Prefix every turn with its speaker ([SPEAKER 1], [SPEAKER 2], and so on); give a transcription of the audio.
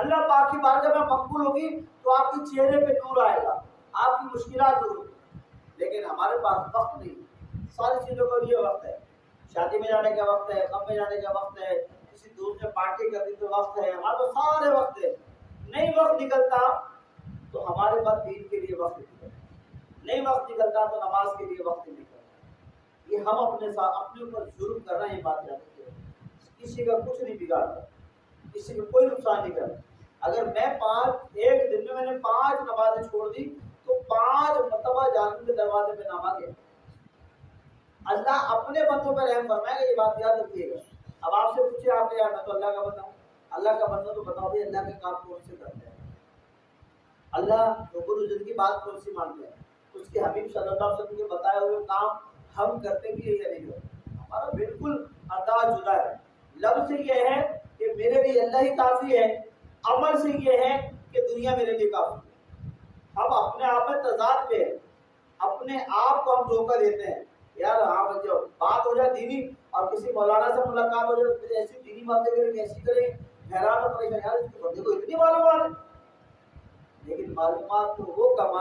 [SPEAKER 1] اللہ پاک کی بارگاہ میں مقبول ہوگی تو آپ کے چہرے پہ نور آئے گا، آپ کی مشکلات دور ہوگی. لیکن ہمارے پاس وقت نہیں، ساری چیزوں کا یہ وقت ہے، شادی میں جانے کا وقت ہے، غم میں جانے کا وقت ہے، کسی دوست میں پارٹی کرنے کا وقت ہے، ہمارے پاس سارے وقت ہے. نہیں وقت نکلتا تو ہمارے پاس دین کے لیے وقت نکلتا، نہیں وقت نکلتا تو نماز کے لیے وقت نہیں نکلتا. یہ ہم اپنے ساتھ اپنے اوپر ظلم کر رہے ہیں. بات یاد رکھیے، کسی کا کچھ نہیں بگاڑتا، کسی کو کوئی نقصان نہیں کرتا. اگر میں ایک دن میں نے 5 نمازیں چھوڑ دی تو 5 مرتبہ جہنم کے دروازے پہ نہ مانگے. اللہ اپنے بندوں پہ رحم فرمائے گا، یہ بات یاد رکھیے گا. اب آپ سے پوچھے، آپ نے یار میں تو اللہ کا بندہ ہوں، اللہ کا بندہ تو بتاؤ بھائی اللہ کے کام کون سے کرتے ہیں؟ اللہ رب العزت کی بات کون سی مانتے ہیں؟ اس کے حبیب صلی اللہ علیہ وسلم کے بتائے ہوئے کام ہم کرتے بھی ہے یا نہیں کرتے؟ ہمارا بالکل انداز جدا ہے. لفظ سے یہ ہے کہ میرے لیے اللہ ہی کافی ہے، عمل سے یہ ہے کہ دنیا میرے لیے کافی ہے. ہم اپنے آپ میں تضاد پہ ہیں، اپنے آپ کو ہم دھوکہ دیتے ہیں. یار ہاں جو بات ہو جائے دینی اور کسی مولانا سے ملاقات ہو جائے تو ایسی دینی باتیں کریں، ایسی کریں، حیران اور پریشان، یار اس کے بندے کو اتنی معلومات ہے. لیکن معلومات تو وہ کمال